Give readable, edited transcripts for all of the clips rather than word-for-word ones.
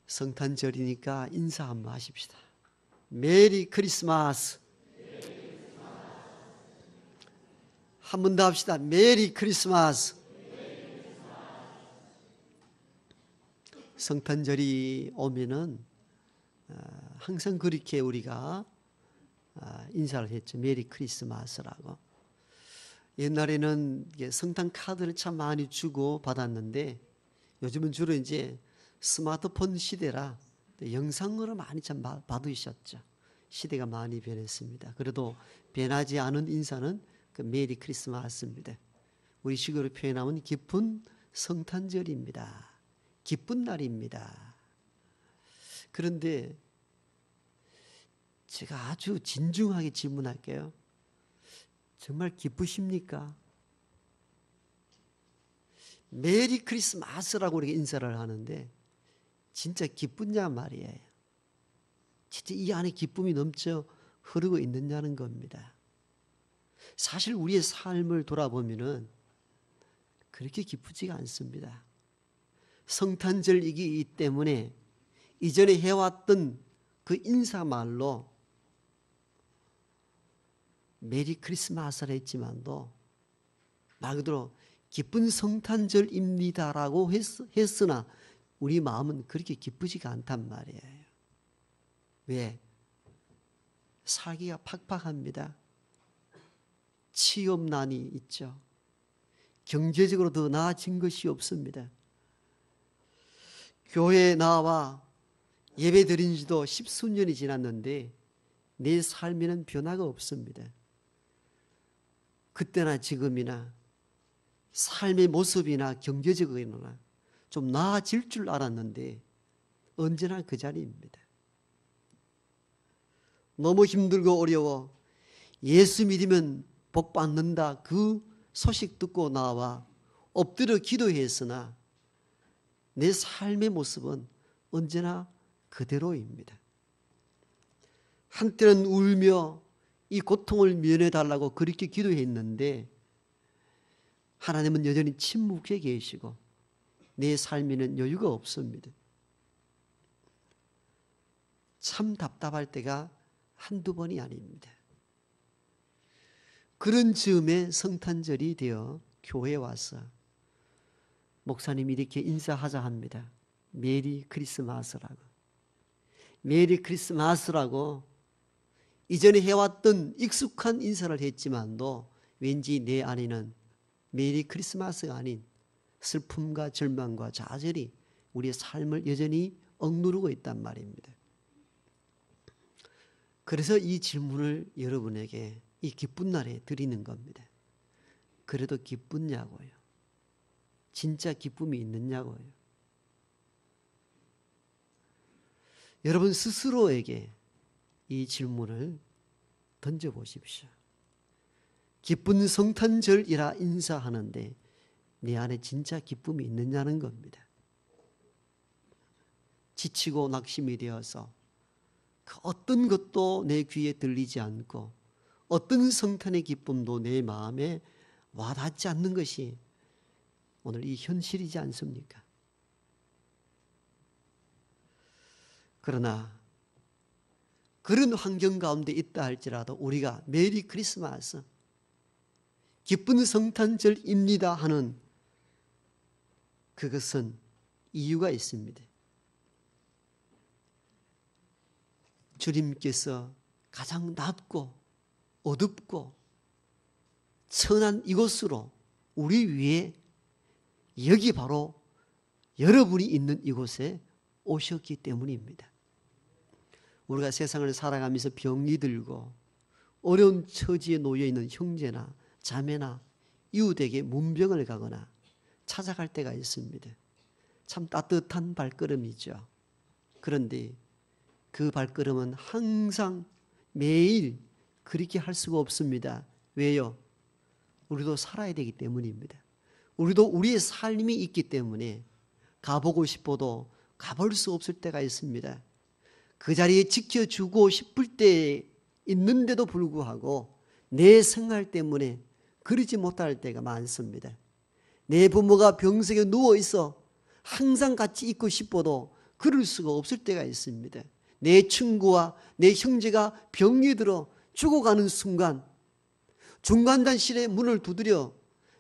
성탄절이니까 인사 한번 하십시다. 메리 크리스마스. 한 번 더 합시다. 메리 크리스마스. 성탄절이 오면은 항상 그렇게 우리가 인사를 했죠. 메리 크리스마스라고. 옛날에는 성탄 카드를 참 많이 주고 받았는데 요즘은 주로 이제 스마트폰 시대라 영상으로 많이 참 받으셨죠. 시대가 많이 변했습니다. 그래도 변하지 않은 인사는 그 메리 크리스마스입니다. 우리 식으로 표현하면 기쁜 성탄절입니다. 기쁜 날입니다. 그런데 제가 아주 진중하게 질문할게요. 정말 기쁘십니까? 메리 크리스마스라고 이렇게 인사를 하는데 진짜 기쁘냐 말이에요. 진짜 이 안에 기쁨이 넘쳐 흐르고 있느냐는 겁니다. 사실 우리의 삶을 돌아보면은 그렇게 기쁘지가 않습니다. 성탄절이기 때문에 이전에 해왔던 그 인사말로 메리 크리스마스를 했지만도 말 그대로 기쁜 성탄절입니다라고 했으나 우리 마음은 그렇게 기쁘지가 않단 말이에요. 왜? 살기가 팍팍합니다. 취업난이 있죠. 경제적으로 더 나아진 것이 없습니다. 교회에 나와 예배 드린 지도 10수년이 지났는데 내 삶에는 변화가 없습니다. 그때나 지금이나 삶의 모습이나 경제적으로나 좀 나아질 줄 알았는데 언제나 그 자리입니다. 너무 힘들고 어려워 예수 믿으면 복 받는다 그 소식 듣고 나와 엎드려 기도했으나 내 삶의 모습은 언제나 그대로입니다. 한때는 울며 이 고통을 면해달라고 그렇게 기도했는데 하나님은 여전히 침묵해 계시고 내 삶에는 여유가 없습니다. 참 답답할 때가 한두 번이 아닙니다. 그런 즈음에 성탄절이 되어 교회에 와서 목사님이 이렇게 인사하자 합니다. 메리 크리스마스라고. 메리 크리스마스라고 이전에 해왔던 익숙한 인사를 했지만도 왠지 내 안에는 메리 크리스마스가 아닌 슬픔과 절망과 좌절이 우리의 삶을 여전히 억누르고 있단 말입니다. 그래서 이 질문을 여러분에게 이 기쁜 날에 드리는 겁니다. 그래도 기쁘냐고요. 진짜 기쁨이 있느냐고요. 여러분 스스로에게 이 질문을 던져보십시오. 기쁜 성탄절이라 인사하는데 내 안에 진짜 기쁨이 있느냐는 겁니다. 지치고 낙심이 되어서 그 어떤 것도 내 귀에 들리지 않고 어떤 성탄의 기쁨도 내 마음에 와닿지 않는 것이 오늘 이 현실이지 않습니까? 그러나 그런 환경 가운데 있다 할지라도 우리가 메리 크리스마스, 기쁜 성탄절입니다 하는 그것은 이유가 있습니다. 주님께서 가장 낮고 어둡고 천한 이곳으로 우리 위에 여기 바로 여러분이 있는 이곳에 오셨기 때문입니다. 우리가 세상을 살아가면서 병이 들고 어려운 처지에 놓여 있는 형제나 자매나 이웃에게 문병을 가거나 찾아갈 때가 있습니다. 참 따뜻한 발걸음이죠. 그런데 그 발걸음은 항상 매일 그렇게 할 수가 없습니다. 왜요? 우리도 살아야 되기 때문입니다. 우리도 우리의 삶이 있기 때문에 가보고 싶어도 가볼 수 없을 때가 있습니다. 그 자리에 지켜주고 싶을 때 있는데도 불구하고 내 생활 때문에 그러지 못할 때가 많습니다. 내 부모가 병석에 누워있어 항상 같이 있고 싶어도 그럴 수가 없을 때가 있습니다. 내 친구와 내 형제가 병이 들어 죽어가는 순간 중간잔실의 문을 두드려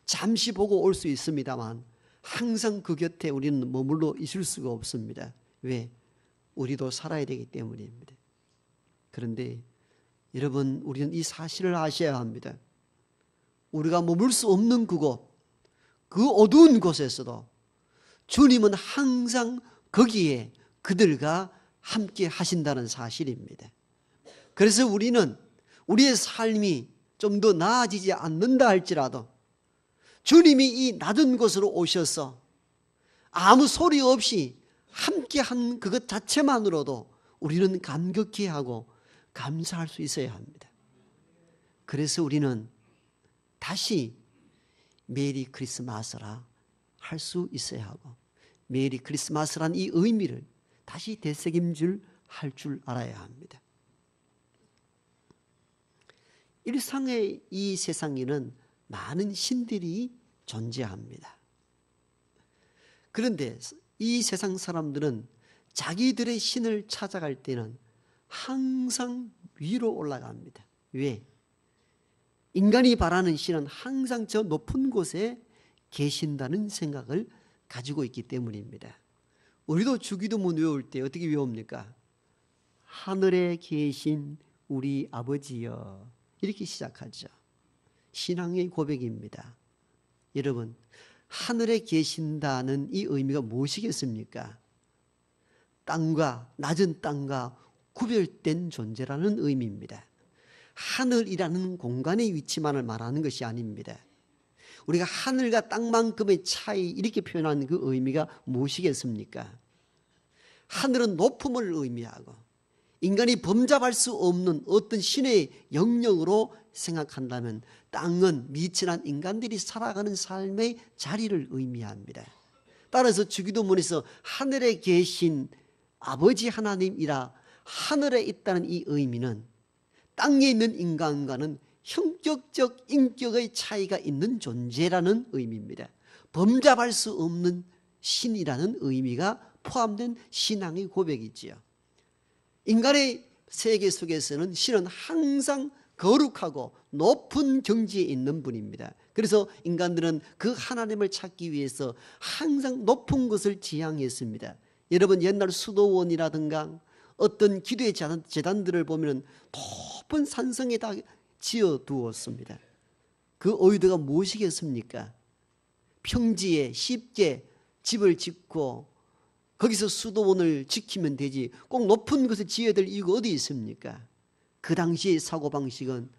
잠시 보고 올 수 있습니다만 항상 그 곁에 우리는 머물러 있을 수가 없습니다. 왜? 우리도 살아야 되기 때문입니다. 그런데 여러분, 우리는 이 사실을 아셔야 합니다. 우리가 머물 수 없는 그곳, 그 어두운 곳에서도 주님은 항상 거기에 그들과 함께 하신다는 사실입니다. 그래서 우리는 우리의 삶이 좀 더 나아지지 않는다 할지라도 주님이 이 낮은 곳으로 오셔서 아무 소리 없이 함께한 그것 자체만으로도 우리는 감격해 하고 감사할 수 있어야 합니다. 그래서 우리는 다시 메리 크리스마스라 할 수 있어야 하고 메리 크리스마스란 이 의미를 다시 되새김질 할 줄 알아야 합니다. 일상의 이 세상에는 많은 신들이 존재합니다. 그런데 이 세상 사람들은 자기들의 신을 찾아갈 때는 항상 위로 올라갑니다. 왜? 인간이 바라는 신은 항상 저 높은 곳에 계신다는 생각을 가지고 있기 때문입니다. 우리도 주기도문 외울 때 어떻게 외웁니까? 하늘에 계신 우리 아버지여, 이렇게 시작하죠. 신앙의 고백입니다. 여러분, 하늘에 계신다는 이 의미가 무엇이겠습니까? 땅과, 낮은 땅과 구별된 존재라는 의미입니다. 하늘이라는 공간의 위치만을 말하는 것이 아닙니다. 우리가 하늘과 땅만큼의 차이, 이렇게 표현하는 그 의미가 무엇이겠습니까? 하늘은 높음을 의미하고 인간이 범접할 수 없는 어떤 신의 영역으로 생각한다면 땅은 미천한 인간들이 살아가는 삶의 자리를 의미합니다. 따라서 주기도문에서 하늘에 계신 아버지 하나님이라, 하늘에 있다는 이 의미는 땅에 있는 인간과는 형격적 인격의 차이가 있는 존재라는 의미입니다. 범접할 수 없는 신이라는 의미가 포함된 신앙의 고백이지요. 인간의 세계 속에서는 신은 항상 거룩하고 높은 경지에 있는 분입니다. 그래서 인간들은 그 하나님을 찾기 위해서 항상 높은 것을 지향했습니다. 여러분, 옛날 수도원이라든가 어떤 기도의 재단들을 보면 높은 산성에다 지어두었습니다. 그 의도가 무엇이겠습니까? 평지에 쉽게 집을 짓고 거기서 수도원을 지키면 되지 꼭 높은 곳에 지어야 될 이유가 어디 있습니까? 그 당시의 사고방식은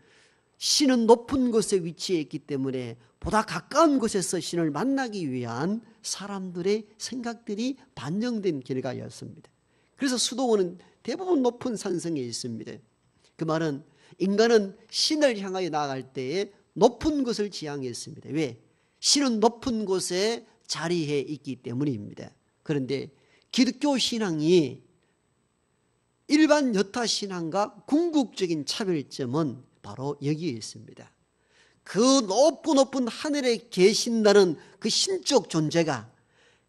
신은 높은 곳에 위치해 있기 때문에 보다 가까운 곳에서 신을 만나기 위한 사람들의 생각들이 반영된 결과였습니다. 그래서 수도원은 대부분 높은 산성에 있습니다. 그 말은 인간은 신을 향하여 나아갈 때에 높은 곳을 지향했습니다. 왜? 신은 높은 곳에 자리해 있기 때문입니다. 그런데 기독교 신앙이 일반 여타 신앙과 궁극적인 차별점은 바로 여기에 있습니다. 그 높은 하늘에 계신다는 그 신적 존재가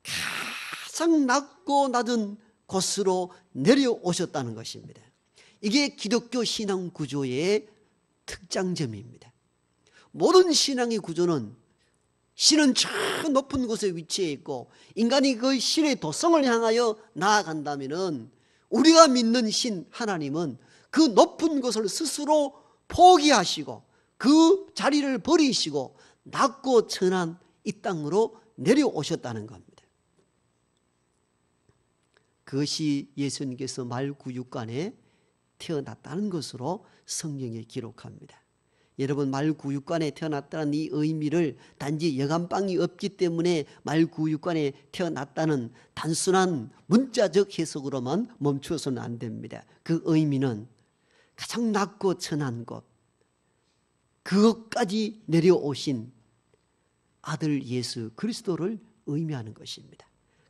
가장 낮고 낮은 곳으로 내려오셨다는 것입니다. 이게 기독교 신앙 구조의 특장점입니다. 모든 신앙의 구조는 신은 저 높은 곳에 위치해 있고 인간이 그 신의 도성을 향하여 나아간다면 우리가 믿는 신 하나님은 그 높은 곳을 스스로 포기하시고 그 자리를 버리시고 낮고 천한 이 땅으로 내려오셨다는 겁니다. 그것이 예수님께서 말구육간에 태어났다는 것으로 성경에 기록합니다. 여러분, 말구육간에 태어났다는 이 의미를 단지 여간빵이 없기 때문에 말구육간에 태어났다는 단순한 문자적 해석으로만 멈추어서는 안 됩니다. 그 의미는 가장 낮고 천한 곳, 그것까지 내려오신 아들 예수 그리스도를 의미하는 것입니다.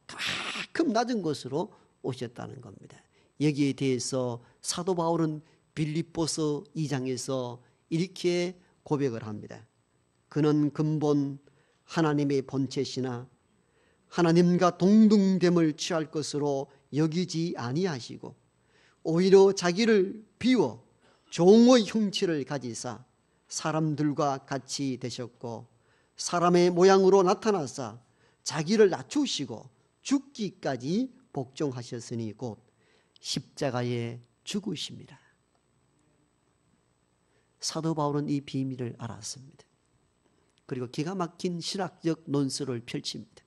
그만큼 낮은 곳으로 오셨다는 겁니다. 여기에 대해서 사도 바울은 빌립보서 2장에서 이렇게 고백을 합니다. 그는 근본 하나님의 본체시나 하나님과 동등됨을 취할 것으로 여기지 아니하시고 오히려 자기를 비워 종의 형체를 가지사 사람들과 같이 되셨고 사람의 모양으로 나타나사 자기를 낮추시고 죽기까지 복종하셨으니 곧 십자가에 죽으십니다. 사도 바울은 이 비밀을 알았습니다. 그리고 기가 막힌 신학적 논술을 펼칩니다.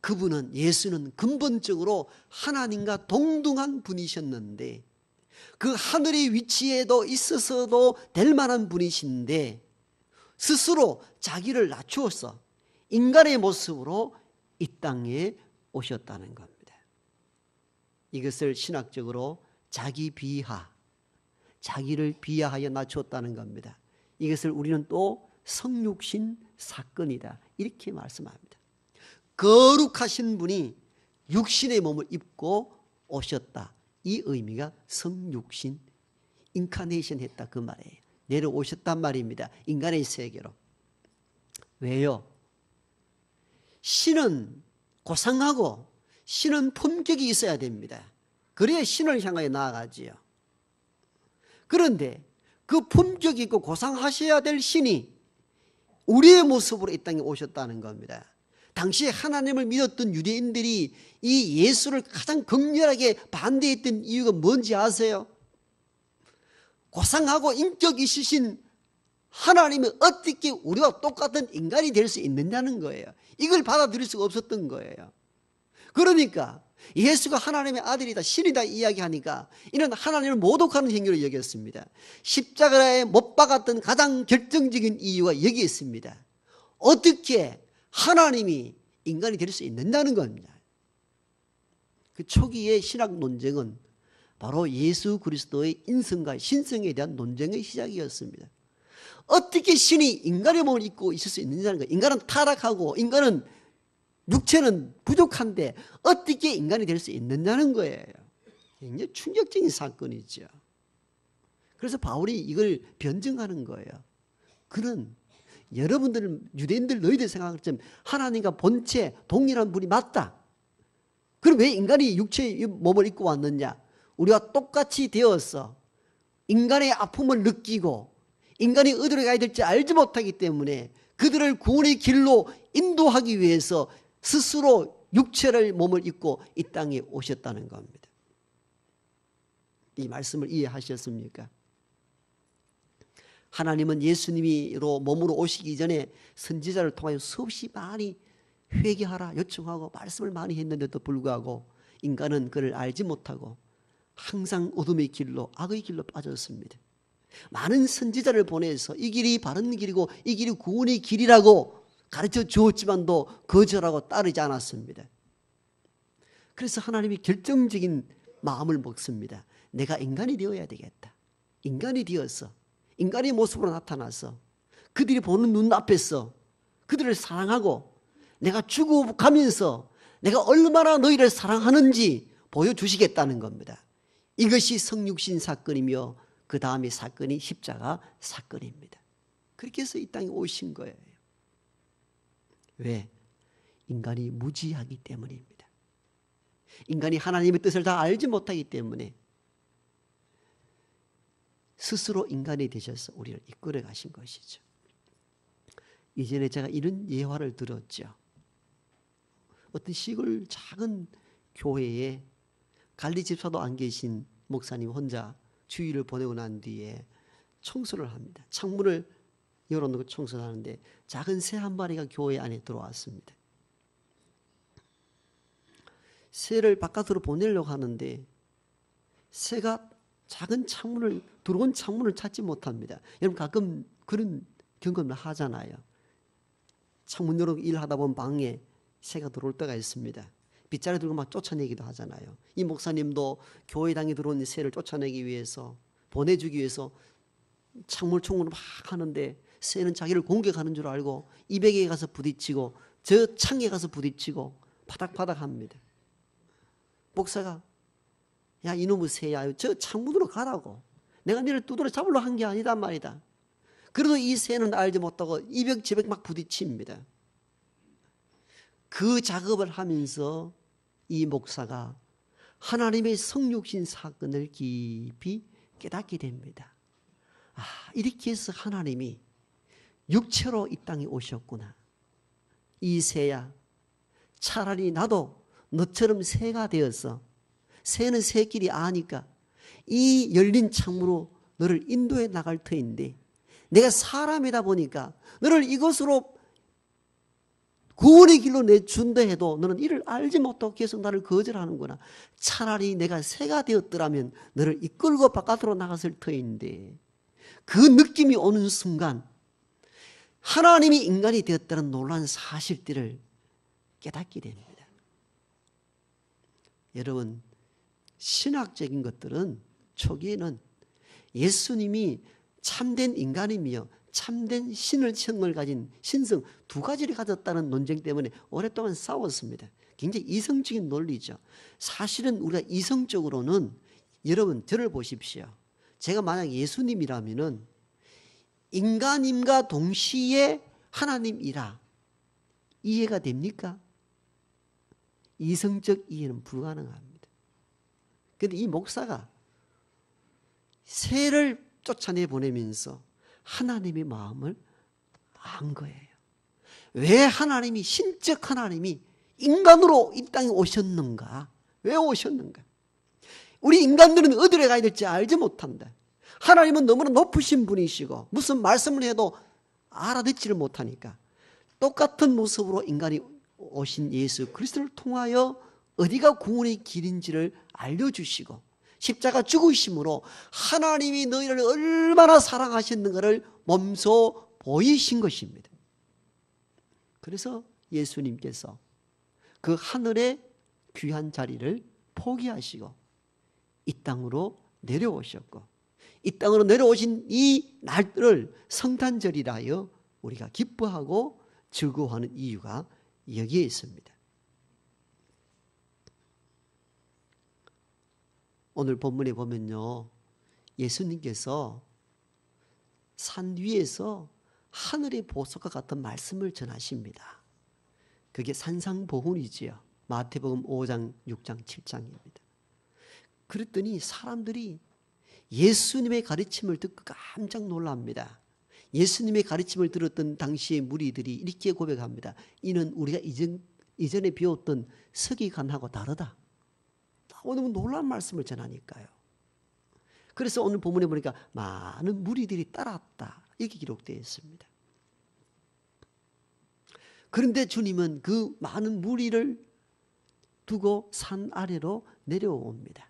그분은, 예수는 근본적으로 하나님과 동등한 분이셨는데 그 하늘의 위치에도 있어서도 될 만한 분이신데 스스로 자기를 낮추어서 인간의 모습으로 이 땅에 오셨다는 겁니다. 이것을 신학적으로 자기 비하, 자기를 비하하여 낮추었다는 겁니다. 이것을 우리는 또 성육신 사건이다 이렇게 말씀합니다. 거룩하신 분이 육신의 몸을 입고 오셨다. 이 의미가 성육신, 인카네이션 했다 그 말이에요. 내려오셨단 말입니다. 인간의 세계로. 왜요? 신은 고상하고 신은 품격이 있어야 됩니다. 그래야 신을 향하여 나아가지요. 그런데 그 품격이 있고 고상하셔야 될 신이 우리의 모습으로 이 땅에 오셨다는 겁니다. 당시에 하나님을 믿었던 유대인들이 이 예수를 가장 극렬하게 반대했던 이유가 뭔지 아세요? 고상하고 인격 있으신 하나님이 어떻게 우리와 똑같은 인간이 될 수 있느냐는 거예요. 이걸 받아들일 수가 없었던 거예요. 그러니까 예수가 하나님의 아들이다, 신이다 이야기하니까 이는 하나님을 모독하는 행위로 여겼습니다. 십자가에 못 박았던 가장 결정적인 이유가 여기 있습니다. 어떻게 하나님이 인간이 될 수 있는다는 겁니다. 그 초기의 신학 논쟁은 바로 예수 그리스도의 인성과 신성에 대한 논쟁의 시작이었습니다. 어떻게 신이 인간의 몸을 입고 있을 수 있느냐는 거예요. 인간은 타락하고 인간은 육체는 부족한데 어떻게 인간이 될 수 있느냐는 거예요. 굉장히 충격적인 사건이죠. 그래서 바울이 이걸 변증하는 거예요. 그는 여러분들 유대인들 너희들 생각할 때 하나님과 본체 동일한 분이 맞다. 그럼 왜 인간이 육체의 몸을 입고 왔느냐? 우리와 똑같이 되어서 인간의 아픔을 느끼고 인간이 어디로 가야 될지 알지 못하기 때문에 그들을 구원의 길로 인도하기 위해서 스스로 육체를 몸을 입고 이 땅에 오셨다는 겁니다. 이 말씀을 이해하셨습니까? 하나님은 예수님이로 몸으로 오시기 전에 선지자를 통하여 수없이 많이 회개하라 요청하고 말씀을 많이 했는데도 불구하고 인간은 그를 알지 못하고 항상 어둠의 길로, 악의 길로 빠졌습니다. 많은 선지자를 보내서 이 길이 바른 길이고 이 길이 구원의 길이라고 가르쳐 주었지만도 거절하고 따르지 않았습니다. 그래서 하나님이 결정적인 마음을 먹습니다. 내가 인간이 되어야 되겠다. 인간이 되어서 인간의 모습으로 나타나서 그들이 보는 눈앞에서 그들을 사랑하고 내가 죽어가면서 내가 얼마나 너희를 사랑하는지 보여주시겠다는 겁니다. 이것이 성육신 사건이며 그 다음의 사건이 십자가 사건입니다. 그렇게 해서 이 땅에 오신 거예요. 왜? 인간이 무지하기 때문입니다. 인간이 하나님의 뜻을 다 알지 못하기 때문에 스스로 인간이 되셔서 우리를 이끌어 가신 것이죠. 이전에 제가 이런 예화를 들었죠. 어떤 시골 작은 교회에 관리 집사도 안 계신 목사님 혼자 주일을 보내고 난 뒤에 청소를 합니다. 창문을 열어놓고 청소를 하는데 작은 새 한 마리가 교회 안에 들어왔습니다. 새를 바깥으로 보내려고 하는데 새가 작은 창문을, 들어온 창문을 찾지 못합니다. 여러분 가끔 그런 경험을 하잖아요. 창문 열고 일하다 보면 방에 새가 들어올 때가 있습니다. 빗자루 들고 막 쫓아내기도 하잖아요. 이 목사님도 교회당에 들어온 새를 쫓아내기 위해서, 보내주기 위해서 창문을 총으로 막 하는데 새는 자기를 공격하는 줄 알고 이 벽에 가서 부딪히고 저 창에 가서 부딪히고 파닥파닥 합니다. 목사가 야 이놈의 새야 저 창문으로 가라고, 내가 너를 두드려 잡으려고 한 게 아니단 말이다. 그래도 이 새는 알지 못하고 이 벽 저 벽 막 부딪힙니다. 그 작업을 하면서 이 목사가 하나님의 성육신 사건을 깊이 깨닫게 됩니다. 아, 이렇게 해서 하나님이 육체로 이 땅에 오셨구나. 이 새야, 차라리 나도 너처럼 새가 되어서, 새는 새끼리 아니까 이 열린 창문으로 너를 인도해 나갈 터인데, 내가 사람이다 보니까 너를 이것으로 구원의 길로 내준다 해도 너는 이를 알지 못하고 계속 나를 거절하는구나. 차라리 내가 새가 되었더라면 너를 이끌고 바깥으로 나갔을 터인데, 그 느낌이 오는 순간 하나님이 인간이 되었다는 놀라운 사실들을 깨닫게 됩니다. 여러분, 신학적인 것들은 초기에는 예수님이 참된 인간이며 참된 신을 성을 가진 신성 두 가지를 가졌다는 논쟁 때문에 오랫동안 싸웠습니다. 굉장히 이성적인 논리죠. 사실은 우리가 이성적으로는, 여러분 저를 보십시오. 제가 만약 예수님이라면은 인간임과 동시에 하나님이라 이해가 됩니까? 이성적 이해는 불가능합니다. 그런데 이 목사가 새를 쫓아내 보내면서 하나님의 마음을 안 거예요. 왜 하나님이, 신적 하나님이 인간으로 이 땅에 오셨는가? 왜 오셨는가? 우리 인간들은 어디로 가야 될지 알지 못한다. 하나님은 너무나 높으신 분이시고 무슨 말씀을 해도 알아듣지를 못하니까 똑같은 모습으로 인간이 오신 예수 그리스도를 통하여 어디가 구원의 길인지를 알려주시고 십자가 죽으심으로 하나님이 너희를 얼마나 사랑하셨는가를 몸소 보이신 것입니다. 그래서 예수님께서 그 하늘의 귀한 자리를 포기하시고 이 땅으로 내려오셨고, 이 땅으로 내려오신 이 날들을 성탄절이라 하여 우리가 기뻐하고 즐거워하는 이유가 여기에 있습니다. 오늘 본문에 보면요, 예수님께서 산 위에서 하늘의 보석과 같은 말씀을 전하십니다. 그게 산상보훈이지요. 마태복음 5장, 6장, 7장입니다. 그랬더니 사람들이 예수님의 가르침을 듣고 깜짝 놀랍니다. 예수님의 가르침을 들었던 당시의 무리들이 이렇게 고백합니다. 이는 우리가 이전에 배웠던 서기관하고 다르다. 오늘 놀라운 말씀을 전하니까요. 그래서 오늘 본문에 보니까 많은 무리들이 따랐다 이렇게 기록되어 있습니다. 그런데 주님은 그 많은 무리를 두고 산 아래로 내려옵니다.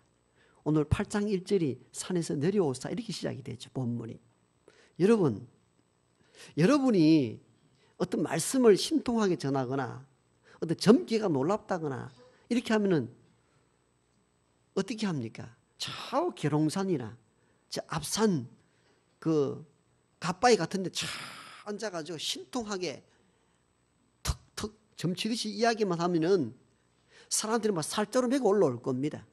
오늘 8장 1절이 산에서 내려오사 이렇게 시작이 되죠. 본문이. 여러분이 어떤 말씀을 신통하게 전하거나 어떤 점괘가 놀랍다거나 이렇게 하면은 어떻게 합니까? 저 계룡산이나 저 앞산 그 갓바위 같은 데 쫙 앉아가지고 신통하게 턱턱 점치듯이 이야기만 하면은 사람들이 막 살쪄르매고 올라올 겁니다.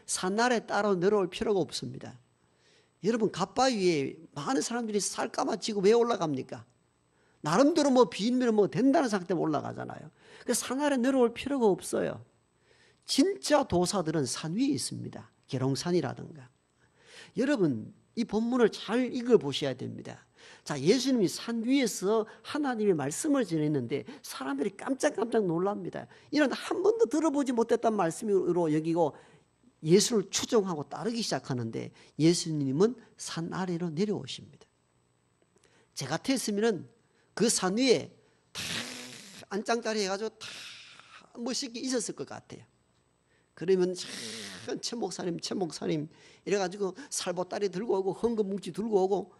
산날에 따라 내려올 필요가 없습니다. 여러분, 갓바위 위에 많은 사람들이 살 까마치고 왜 올라갑니까? 나름대로 뭐 비밀면 뭐 된다는 생각 때문에 올라가잖아요. 그래서 산 아래 내려올 필요가 없어요. 진짜 도사들은 산 위에 있습니다. 계룡산이라든가. 여러분, 이 본문을 잘 읽어보셔야 됩니다. 자, 예수님이 산 위에서 하나님의 말씀을 전했는데 사람들이 깜짝깜짝 놀랍니다. 이런 한 번도 들어보지 못했던 말씀으로 여기고 예수를 추종하고 따르기 시작하는데 예수님은 산 아래로 내려오십니다. 제 같았으면 그 산 위에 다 안장자리 해가지고 다 멋있게 있었을 것 같아요. 그러면 최 목사님 이래가지고 살보따리 들고 오고 헌금뭉치 들고 오고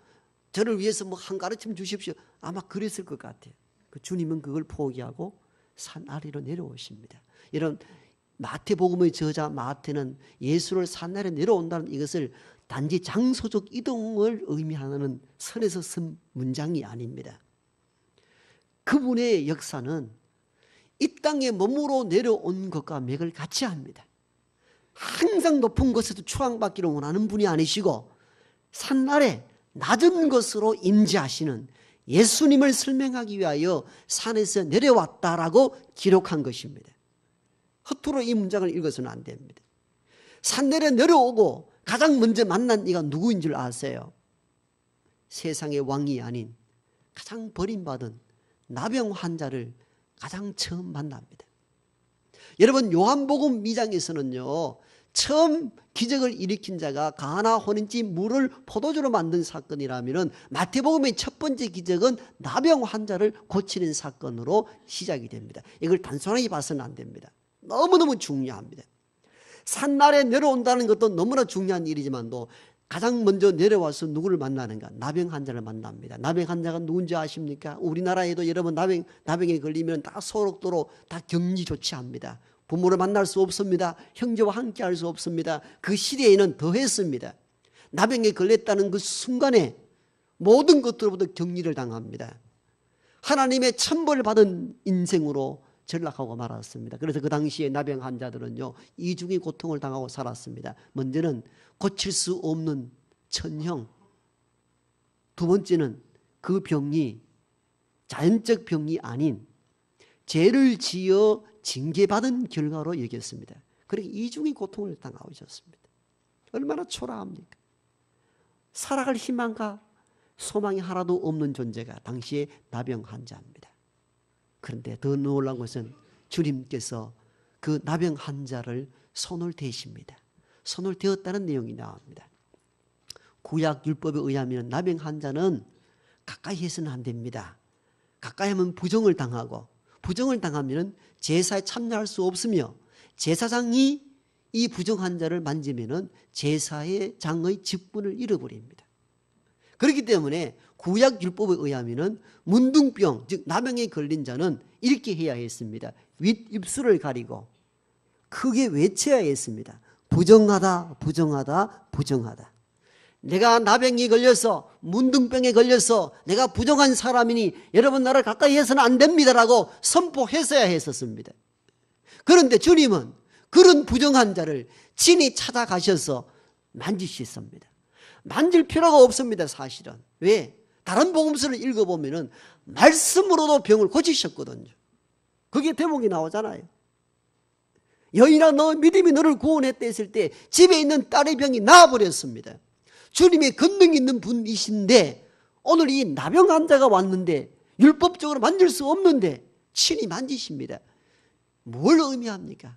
저를 위해서 뭐 한 가르침 주십시오. 아마 그랬을 것 같아요. 그 주님은 그걸 포기하고 산 아래로 내려오십니다. 이런 마태복음의 저자 마태는 예수를 산 아래 내려온다는 이것을 단지 장소적 이동을 의미하는 선에서 쓴 문장이 아닙니다. 그분의 역사는 이 땅에 몸으로 내려온 것과 맥을 같이 합니다. 항상 높은 곳에서 추앙받기를 원하는 분이 아니시고 산 아래 낮은 것으로 임재하시는 예수님을 설명하기 위하여 산에서 내려왔다라고 기록한 것입니다. 허투루 이 문장을 읽어서는 안 됩니다. 산내려 내려오고 가장 먼저 만난 이가 누구인 줄 아세요? 세상의 왕이 아닌 가장 버림받은 나병 환자를 가장 처음 만납니다. 여러분, 요한복음 2장에서는요, 처음 기적을 일으킨 자가 가나 혼인지 물을 포도주로 만든 사건이라면 마태복음의 첫 번째 기적은 나병 환자를 고치는 사건으로 시작이 됩니다. 이걸 단순하게 봐서는 안 됩니다. 너무너무 중요합니다. 산날에 내려온다는 것도 너무나 중요한 일이지만도 가장 먼저 내려와서 누구를 만나는가? 나병 환자를 만납니다. 나병 환자가 누군지 아십니까? 우리나라에도 여러분 나병에 걸리면 다 소록도로 다 격리 조치합니다. 부모를 만날 수 없습니다. 형제와 함께 할 수 없습니다. 그 시대에는 더했습니다. 나병에 걸렸다는 그 순간에 모든 것들로부터 격리를 당합니다. 하나님의 천벌을 받은 인생으로 전락하고 말았습니다. 그래서 그 당시에 나병 환자들은요, 이중의 고통을 당하고 살았습니다. 먼저는 고칠 수 없는 천형, 두 번째는 그 병이 자연적 병이 아닌 죄를 지어 징계받은 결과로 여겼습니다. 그러니까 이중의 고통을 당하고 있었습니다. 얼마나 초라합니까? 살아갈 희망과 소망이 하나도 없는 존재가 당시의 나병 환자입니다. 그런데 더 놀라운 것은 주님께서 그 나병 환자를 손을 대십니다. 손을 대었다는 내용이 나옵니다. 구약 율법에 의하면 나병 환자는 가까이 해서는 안 됩니다. 가까이 하면 부정을 당하고, 부정을 당하면 제사에 참여할 수 없으며, 제사장이 이 부정 환자를 만지면 제사의 장의 직분을 잃어버립니다. 그렇기 때문에 구약 율법에 의하면 문둥병, 즉 나병에 걸린 자는 이렇게 해야 했습니다. 윗입술을 가리고 크게 외쳐야 했습니다. 부정하다, 부정하다, 부정하다. 내가 나병에 걸려서, 문둥병에 걸려서 내가 부정한 사람이니 여러분 나를 가까이 해서는 안 됩니다라고 선포했어야 했었습니다. 그런데 주님은 그런 부정한 자를 친히 찾아가셔서 만지셨습니다. 만질 필요가 없습니다, 사실은. 왜? 다른 복음서를 읽어보면 말씀으로도 병을 고치셨거든요. 그게 대목이 나오잖아요. 여인아, 너 믿음이 너를 구원했다 했을 때 집에 있는 딸의 병이 나아버렸습니다. 주님의 권능 있는 분이신데 오늘 이 나병 환자가 왔는데 율법적으로 만질 수 없는데 친히 만지십니다. 뭘 의미합니까?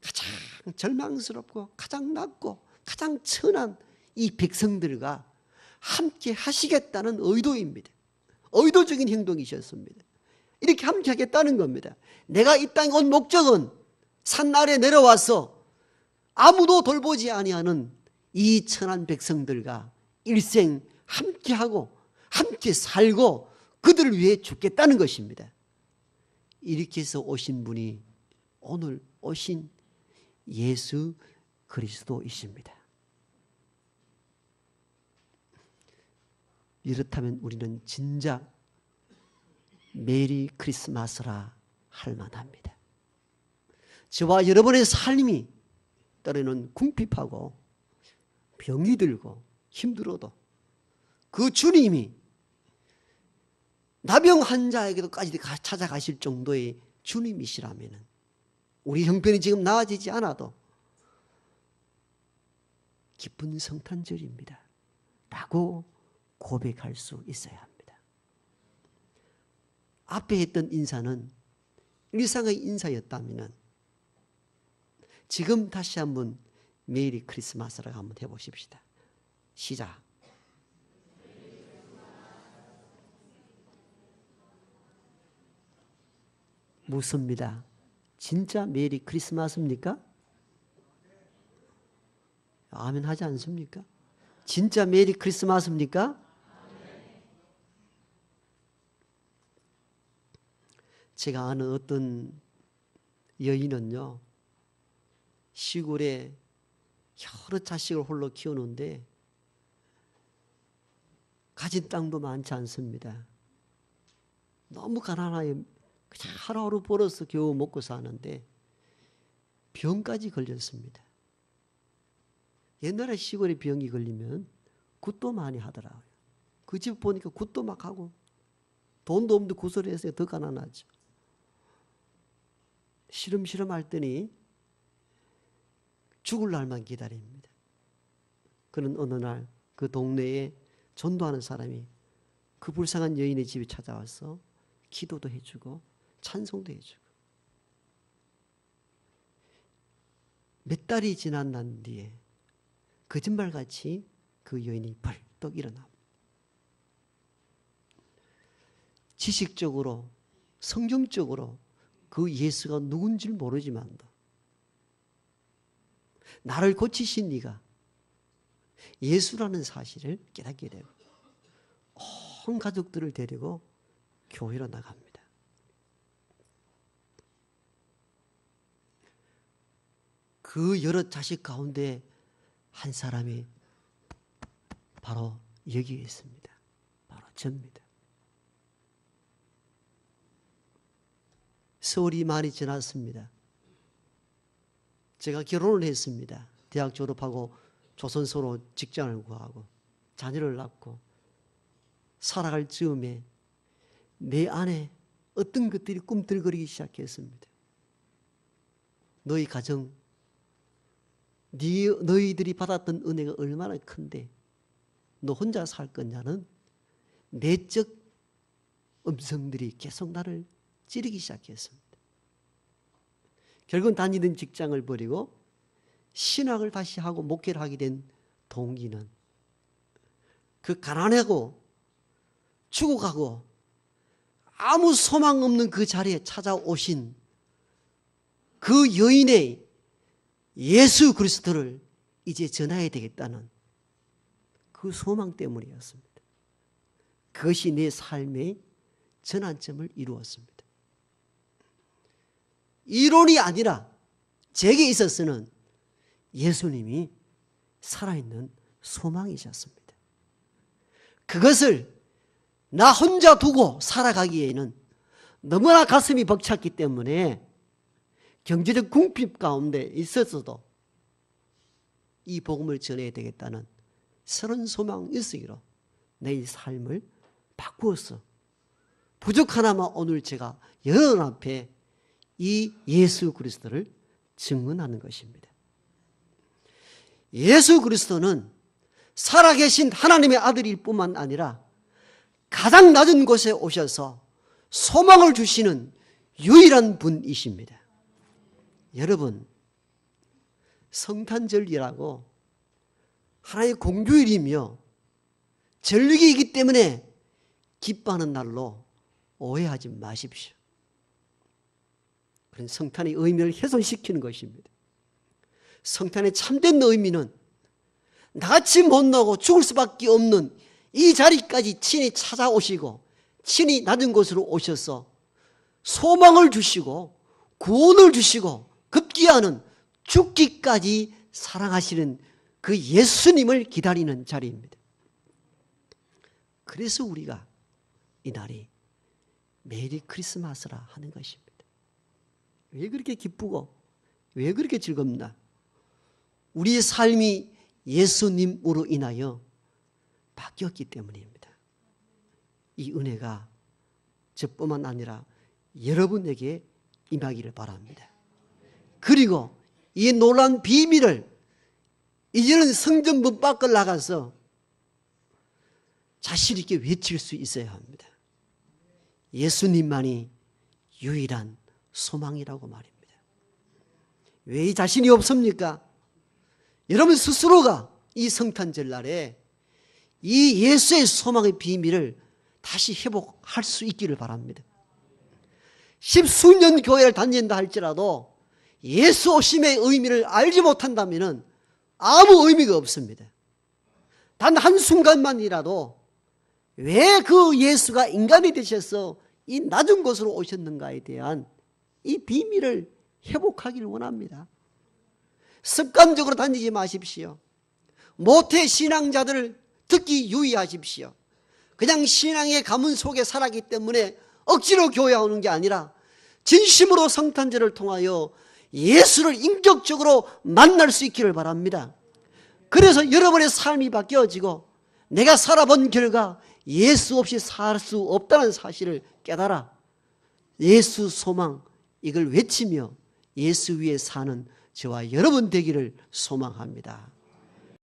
가장 절망스럽고 가장 낮고 가장 천한 이 백성들과 함께 하시겠다는 의도입니다. 의도적인 행동이셨습니다. 이렇게 함께 하겠다는 겁니다. 내가 이 땅에 온 목적은 산 아래 내려와서 아무도 돌보지 아니하는 이 천한 백성들과 일생 함께하고 함께 살고 그들을 위해 죽겠다는 것입니다. 이렇게 해서 오신 분이 오늘 오신 예수 그리스도이십니다. 이렇다면 우리는 진작 메리 크리스마스라 할 만합니다. 저와 여러분의 삶이 때로는 궁핍하고 병이 들고 힘들어도 그 주님이 나병 환자에게도까지 찾아가실 정도의 주님이시라면 우리 형편이 지금 나아지지 않아도 기쁜 성탄절입니다 라고 고백할 수 있어야 합니다. 앞에 했던 인사는 일상의 인사였다면 지금 다시 한번 메리 크리스마스라고 한번 해보십시다. 시작. 묻습니다. 진짜 메리 크리스마스입니까? 아멘 하지 않습니까? 진짜 메리 크리스마스입니까? 제가 아는 어떤 여인은요, 시골에 여러 자식을 홀로 키우는데 가진 땅도 많지 않습니다. 너무 가난하게 그냥 하루하루 벌어서 겨우 먹고 사는데 병까지 걸렸습니다. 옛날에 시골에 병이 걸리면 굿도 많이 하더라고요. 그 집 보니까 굿도 막 하고 돈도 없는데 굿을 해서 더 가난하죠. 시름시름 할 때니 죽을 날만 기다립니다. 그런 어느 날 그 동네에 전도하는 사람이 그 불쌍한 여인의 집에 찾아와서 기도도 해주고 찬송도 해주고, 몇 달이 지난 난 뒤에 거짓말같이 그 여인이 벌떡 일어납니다. 지식적으로 성경적으로 그 예수가 누군지 모르지만도 나를 고치신 네가 예수라는 사실을 깨닫게 되고 온 가족들을 데리고 교회로 나갑니다. 그 여러 자식 가운데 한 사람이 바로 여기에 있습니다. 바로 접니다. 세월이 많이 지났습니다. 제가 결혼을 했습니다. 대학 졸업하고 조선소로 직장을 구하고 자녀를 낳고 살아갈 즈음에 내 안에 어떤 것들이 꿈틀거리기 시작했습니다. 너희 가정, 너희들이 받았던 은혜가 얼마나 큰데 너 혼자 살 거냐는 내적 음성들이 계속 나를 찌르기 시작했습니다. 결국은 다니던 직장을 버리고 신학을 다시 하고 목회를 하게 된 동기는 그 가난하고 죽어가고 아무 소망 없는 그 자리에 찾아오신 그 여인의 예수 그리스도를 이제 전해야 되겠다는 그 소망 때문이었습니다. 그것이 내 삶의 전환점을 이루었습니다. 이론이 아니라 제게 있어서는 예수님이 살아있는 소망이셨습니다. 그것을 나 혼자 두고 살아가기에는 너무나 가슴이 벅찼기 때문에 경제적 궁핍 가운데 있었어도 이 복음을 전해야 되겠다는 서른 소망 일성으로 내 삶을 바꾸었어. 부족하나마 오늘 제가 여러분 앞에 이 예수 그리스도를 증언하는 것입니다. 예수 그리스도는 살아계신 하나님의 아들일 뿐만 아니라 가장 낮은 곳에 오셔서 소망을 주시는 유일한 분이십니다. 여러분, 성탄절이라고 하나의 공휴일이며 절기이기 때문에 기뻐하는 날로 오해하지 마십시오. 그런 성탄의 의미를 훼손시키는 것입니다. 성탄의 참된 의미는 나같이 못나고 죽을 수밖에 없는 이 자리까지 친히 찾아오시고 친히 낮은 곳으로 오셔서 소망을 주시고 구원을 주시고 급기야는 죽기까지 사랑하시는 그 예수님을 기다리는 자리입니다. 그래서 우리가 이 날이 메리 크리스마스라 하는 것입니다. 왜 그렇게 기쁘고 왜 그렇게 즐겁나? 우리의 삶이 예수님으로 인하여 바뀌었기 때문입니다. 이 은혜가 저뿐만 아니라 여러분에게 임하기를 바랍니다. 그리고 이 놀라운 비밀을 이제는 성전 문 밖을 나가서 자신 있게 외칠 수 있어야 합니다. 예수님만이 유일한 소망이라고 말입니다. 왜 자신이 없습니까? 여러분 스스로가 이 성탄절 날에 이 예수의 소망의 비밀을 다시 회복할 수 있기를 바랍니다. 십수년 교회를 다닌다 할지라도 예수 오심의 의미를 알지 못한다면 아무 의미가 없습니다. 단 한순간만이라도 왜 그 예수가 인간이 되셔서 이 낮은 곳으로 오셨는가에 대한 이 비밀을 회복하기를 원합니다. 습관적으로 다니지 마십시오. 모태 신앙자들을 특히 유의하십시오. 그냥 신앙의 가문 속에 살았기 때문에 억지로 교회 오는 게 아니라 진심으로 성탄절을 통하여 예수를 인격적으로 만날 수 있기를 바랍니다. 그래서 여러분의 삶이 바뀌어지고 내가 살아본 결과 예수 없이 살 수 없다는 사실을 깨달아 예수 소망 이걸 외치며 예수 위에 사는 저와 여러분 되기를 소망합니다.